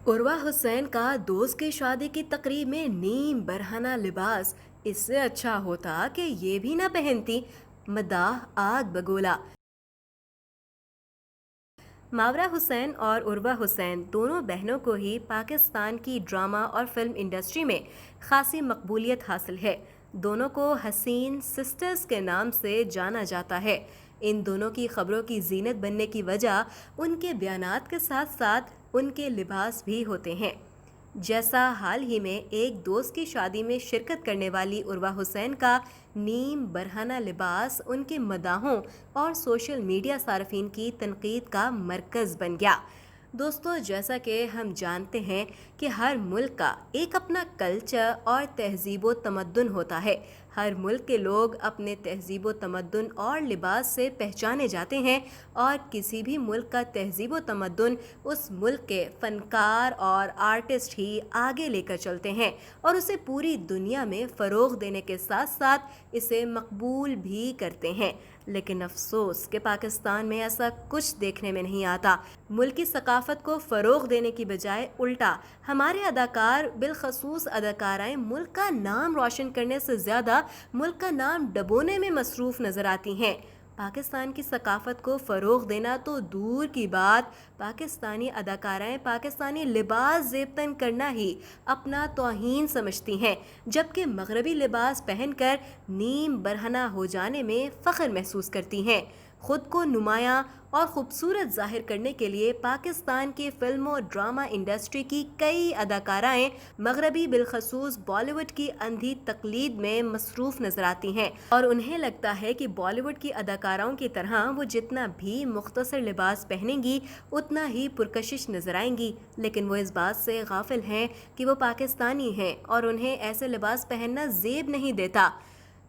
उर्वा हुसैन का दोस्त की शादी की तकरीब में नीम बरहना लिबास इससे अच्छा होता कि ये भी ना पहनती। मदाह आग बगोला। मावरा हुसैन और उर्वा हुसैन दोनों बहनों को ही पाकिस्तान की ड्रामा और फिल्म इंडस्ट्री में खासी मकबूलियत हासिल है। दोनों को हसीन सिस्टर्स के नाम से जाना जाता है। इन दोनों की खबरों की जीनत बनने की वजह उनके बयानात के साथ साथ उनके लिबास भी होते हैं। जैसा हाल ही में एक दोस्त की शादी में शिरकत करने वाली उर्वा हुसैन का नीम बरहना लिबास उनके मदाहों और सोशल मीडिया सार्फिन की तनकीद का मरकज़ बन गया। दोस्तों, जैसा कि हम जानते हैं कि हर मुल्क का एक अपना कल्चर और तहजीब व तमद्दुन होता है। हर मुल्क के लोग अपने तहजीब व तमद्दुन और लिबास से पहचाने जाते हैं, और किसी भी मुल्क का तहजीब व तमद्दुन उस मुल्क के फ़नकार और आर्टिस्ट ही आगे लेकर चलते हैं और उसे पूरी दुनिया में फ़रोग़ देने के साथ साथ इसे मकबूल भी करते हैं। लेकिन अफसोस कि पाकिस्तान में ऐसा कुछ देखने में नहीं आता। मुल्क की सकाफ़त को फ़रोग़ देने की बजाय उल्टा हमारे अदाकार, बिलखसूस अदाकाराएँ, मुल्क का नाम रोशन करने से ज़्यादा मुल्क का नाम डबोने में मसरूफ़ नज़र आती हैं। पाकिस्तान की सकाफ़त को फ़रोग़ देना तो दूर की बात, पाकिस्तानी अदाकाराएँ पाकिस्तानी लिबास ज़ेबतन करना ही अपना तौहीन समझती हैं, जबकि मगरबी लिबास पहनकर नीम बरहना हो जाने में फ़ख्र महसूस करती हैं। ख़ुद को नुमायाँ और ख़ूबसूरत ज़ाहिर करने के लिए पाकिस्तान की फ़िल्म और ड्रामा इंडस्ट्री की कई अदाकाराएँ मगरबी बिलखसूस बॉलीवुड की अंधी तकलीद में मसरूफ़ नज़र आती हैं, और उन्हें लगता है कि बॉलीवुड की अदाकाराओं की तरह वो जितना भी मुख्तसर लिबास पहनेंगी उतना ही पुरकशिश नज़र आएंगी। लेकिन वो इस बात से गाफिल हैं कि वो पाकिस्तानी हैं और उन्हें ऐसे लिबास पहनना ज़ेब नहीं देता।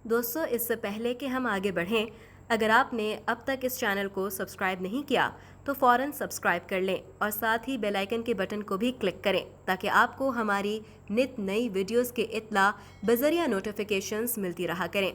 दोस्तों, इससे पहले कि हम आगे बढ़ें, अगर आपने अब तक इस चैनल को सब्सक्राइब नहीं किया तो फ़ौरन सब्सक्राइब कर लें और साथ ही बेल आइकन के बटन को भी क्लिक करें ताकि आपको हमारी नित नई वीडियोस के इत्तला बज़रिया नोटिफिकेशंस मिलती रहा करें।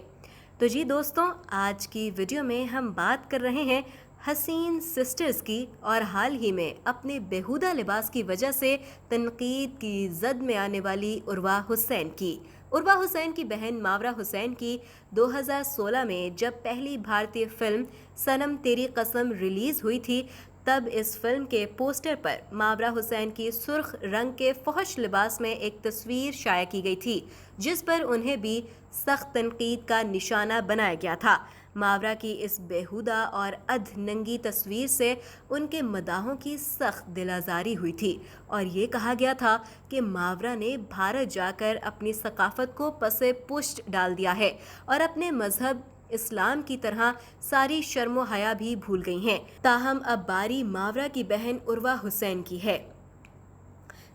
तो जी दोस्तों, आज की वीडियो में हम बात कर रहे हैं हसीन सिस्टर्स की, और हाल ही में अपने बेहुदा लिबास की वजह से तनकीद की जद में आने वाली उर्वा हुसैन की। उर्वा हुसैन की बहन मावरा हुसैन की 2016 में जब पहली भारतीय फिल्म सनम तेरी कसम रिलीज़ हुई थी, तब इस फिल्म के पोस्टर पर मावरा हुसैन की सुर्ख रंग के फहश लिबास में एक तस्वीर शाया की गई थी, जिस पर उन्हें भी सख्त तनकीद का निशाना बनाया गया था। मावरा की इस बेहुदा और अधनंगी तस्वीर से उनके मदाहों की सख्त दिलाजारी हुई थी, और ये कहा गया था कि मावरा ने भारत जाकर अपनी सकाफत को पसे पुष्ट डाल दिया है और अपने मजहब इस्लाम की तरह सारी शर्मो हया भी भूल गई हैं। ताहम अब बारी मावरा की बहन उर्वा हुसैन की है।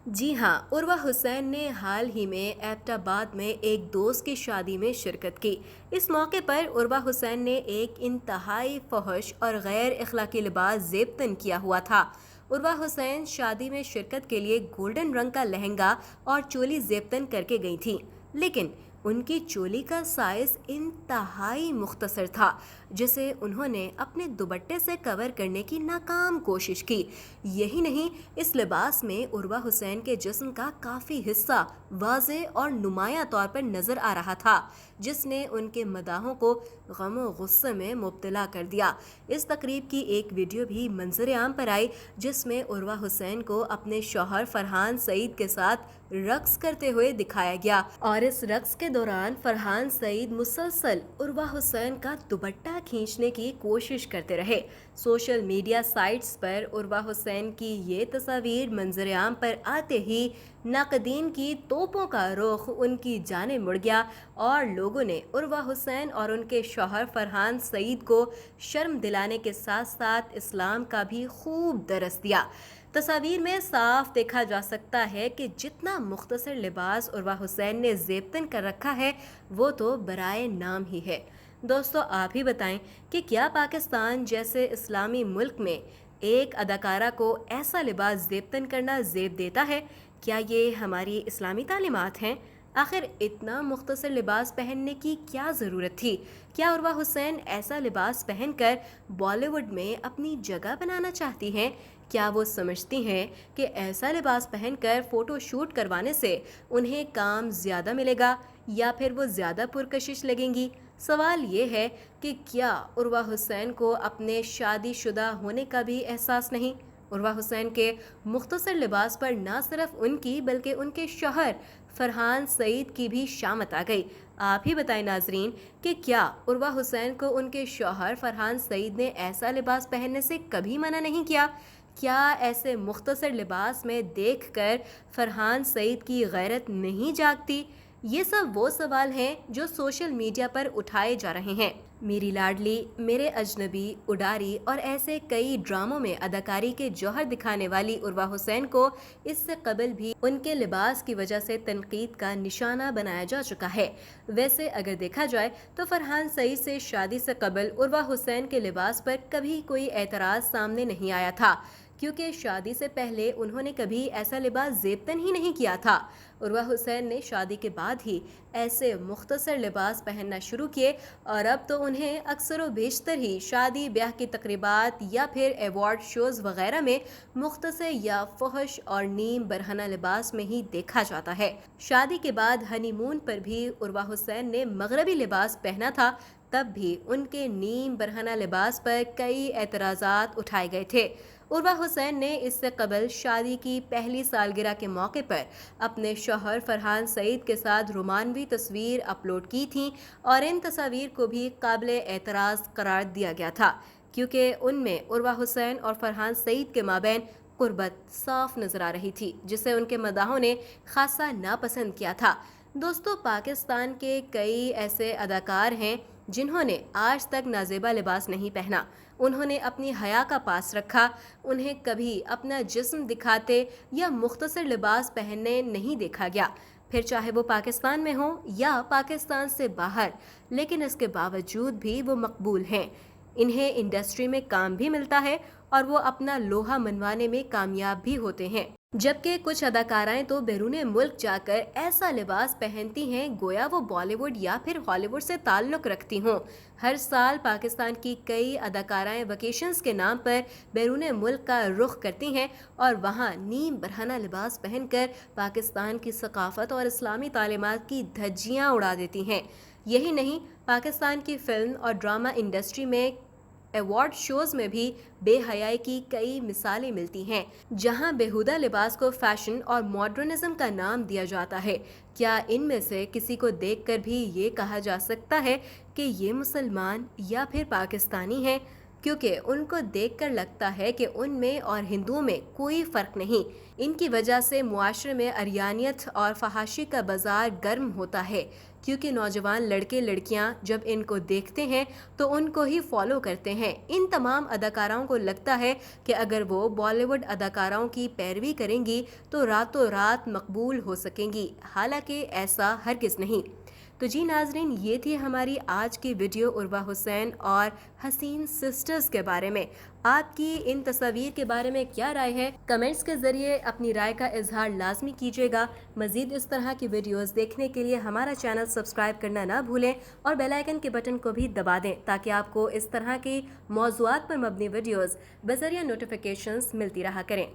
जी हाँ, उर्वा हुसैन ने हाल ही में एबटाबाद में एक दोस्त की शादी में शिरकत की। इस मौके पर उर्वा हुसैन ने एक इंतहाई फहश और गैर अखलाकी लिबास ज़ेबतन किया हुआ था। उर्वा हुसैन शादी में शिरकत के लिए गोल्डन रंग का लहंगा और चोली ज़ेबतन करके गई थी, लेकिन उनकी चोली का साइज़ इंतहाई मुख्तसर था, जिसे उन्होंने अपने दुपट्टे से कवर करने की नाकाम कोशिश की। यही नहीं, इस लिबास में उर्वा हुसैन के जिस्म का काफ़ी हिस्सा वाज़े और नुमायां तौर पर नज़र आ रहा था, जिसने उनके मदाहों को गम और गुस्से में मुब्तला कर दिया। इस तकरीब की एक वीडियो भी मंजर आम पर आई, जिसमें उर्वा हुसैन को अपने शौहर फरहान सईद के साथ रक्स करते हुए दिखाया गया, और इस रक्स के दौरान फरहान सईद मुसलसल उर्वा हुसैन का दुपट्टा खींचने की कोशिश करते रहे। सोशल मीडिया साइट्स पर उर्वा हुसैन की ये तस्वीर मंजर आम पर आते ही नाकदीन की तोपों का रुख उनकी जाने मुड़ गया, और लोगों ने उर्वा हुसैन और उनके शौहर फरहान सईद को शर्म दिलाने के साथ साथ इस्लाम का भी खूब दरस दिया। तस्वीर में साफ देखा जा सकता है कि जितना मुख्तसर लिबास उर्वा हुसैन ने ज़ेबतन कर रखा है, वो तो बराए नाम ही है। दोस्तों, आप ही बताएं कि क्या पाकिस्तान जैसे इस्लामी मुल्क में एक अदाकारा को ऐसा लिबास ज़ेबतन करना ज़ेब देता है? क्या ये हमारी इस्लामी तालीमात हैं? आखिर इतना मुख्तसर लिबास पहनने की क्या ज़रूरत थी? क्या उर्वा हुसैन ऐसा लिबास पहनकर बॉलीवुड में अपनी जगह बनाना चाहती हैं? کیا وہ سمجھتی ہیں کہ ایسا لباس پہن کر فوٹو شوٹ کروانے سے انہیں کام زیادہ ملے گا یا پھر وہ زیادہ پرکشش لگیں گی؟ سوال یہ ہے کہ کیا عروہ حسین کو اپنے شادی شدہ ہونے کا بھی احساس نہیں؟ عروہ حسین کے مختصر لباس پر نہ صرف ان کی بلکہ ان کے شوہر فرحان سعید کی بھی شامت آ گئی۔ آپ ہی بتائیں ناظرین کہ کیا عروہ حسین کو ان کے شوہر فرحان سعید نے ایسا لباس پہننے سے کبھی منع نہیں کیا؟ کیا ایسے مختصر لباس میں دیکھ کر فرحان سعید کی غیرت نہیں جاگتی؟ یہ سب وہ سوال ہیں جو سوشل میڈیا پر اٹھائے جا رہے ہیں۔ میری لاڈلی، میرے اجنبی، اڈاری اور ایسے کئی ڈراموں میں اداکاری کے جوہر دکھانے والی عروہ حسین کو اس سے قبل بھی ان کے لباس کی وجہ سے تنقید کا نشانہ بنایا جا چکا ہے۔ ویسے اگر دیکھا جائے تو فرحان سعید سے شادی سے قبل عروہ حسین کے لباس پر کبھی کوئی اعتراض سامنے نہیں آیا تھا، کیونکہ شادی سے پہلے انہوں نے کبھی ایسا لباس زیبتاً ہی نہیں کیا تھا۔ عروہ حسین نے شادی کے بعد ہی ایسے مختصر لباس پہننا شروع کیے اور اب تو انہیں اکثر و بیشتر ہی شادی بیاہ کی تقریبات یا پھر ایوارڈ شوز وغیرہ میں مختصر یا فحش اور نیم برہنہ لباس میں ہی دیکھا جاتا ہے۔ شادی کے بعد ہنی مون پر بھی عروہ حسین نے مغربی لباس پہنا تھا، تب بھی ان کے نیم برہنہ لباس پر کئی اعتراضات اٹھائے گئے تھے۔ عروہ حسین نے اس سے قبل شادی کی پہلی سالگرہ کے موقع پر اپنے شوہر فرحان سعید کے ساتھ رومانوی تصویر اپلوڈ کی تھیں اور ان تصاویر کو بھی قابل اعتراض قرار دیا گیا تھا، کیونکہ ان میں عروہ حسین اور فرحان سعید کے مابین قربت صاف نظر آ رہی تھی، جسے ان کے مداحوں نے خاصا ناپسند کیا تھا۔ دوستو، پاکستان کے کئی ایسے اداکار ہیں جنہوں نے آج تک نازیبا لباس نہیں پہنا۔ انہوں نے اپنی حیا کا پاس رکھا، انہیں کبھی اپنا جسم دکھاتے یا مختصر لباس پہننے نہیں دیکھا گیا، پھر چاہے وہ پاکستان میں ہوں یا پاکستان سے باہر، لیکن اس کے باوجود بھی وہ مقبول ہیں۔ انہیں انڈسٹری میں کام بھی ملتا ہے اور وہ اپنا لوہا منوانے میں کامیاب بھی ہوتے ہیں، جبکہ کچھ اداکارائیں تو بیرون ملک جا کر ایسا لباس پہنتی ہیں گویا وہ بالی ووڈ یا پھر ہالی ووڈ سے تعلق رکھتی ہوں۔ ہر سال پاکستان کی کئی اداکارائیں ویکیشنز کے نام پر بیرون ملک کا رخ کرتی ہیں اور وہاں نیم برہنہ لباس پہن کر پاکستان کی ثقافت اور اسلامی تعلیمات کی دھجیاں اڑا دیتی ہیں۔ یہی نہیں، پاکستان کی فلم اور ڈرامہ انڈسٹری میں ایوارڈ شوز میں بھی بے حیائی کی کئی مثالیں ملتی ہیں، جہاں بیہودہ لباس کو فیشن اور ماڈرنزم کا نام دیا جاتا ہے۔ کیا ان میں سے کسی کو دیکھ کر بھی یہ کہا جا سکتا ہے کہ یہ مسلمان یا پھر پاکستانی ہیں؟ کیونکہ ان کو دیکھ کر لگتا ہے کہ ان میں اور ہندوؤں میں کوئی فرق نہیں۔ ان کی وجہ سے معاشرے میں عریانیت اور فحاشی کا بازار گرم ہوتا ہے، کیونکہ نوجوان لڑکے لڑکیاں جب ان کو دیکھتے ہیں تو ان کو ہی فالو کرتے ہیں۔ ان تمام اداکاراؤں کو لگتا ہے کہ اگر وہ بالی ووڈ اداکاراؤں کی پیروی کریں گی تو راتوں رات مقبول ہو سکیں گی، حالانکہ ایسا ہرگز نہیں۔ تو جی ناظرین، یہ تھی ہماری آج کی ویڈیو عروہ حسین اور حسین سسٹرز کے بارے میں۔ آپ کی ان تصاویر کے بارے میں کیا رائے ہے؟ کمنٹس کے ذریعے اپنی رائے کا اظہار لازمی کیجیے گا۔ مزید اس طرح کی ویڈیوز دیکھنے کے لیے ہمارا چینل سبسکرائب کرنا نہ بھولیں اور بیل آئیکن کے بٹن کو بھی دبا دیں تاکہ آپ کو اس طرح کی موضوعات پر مبنی ویڈیوز بذریعہ نوٹیفیکیشنز ملتی رہا کریں۔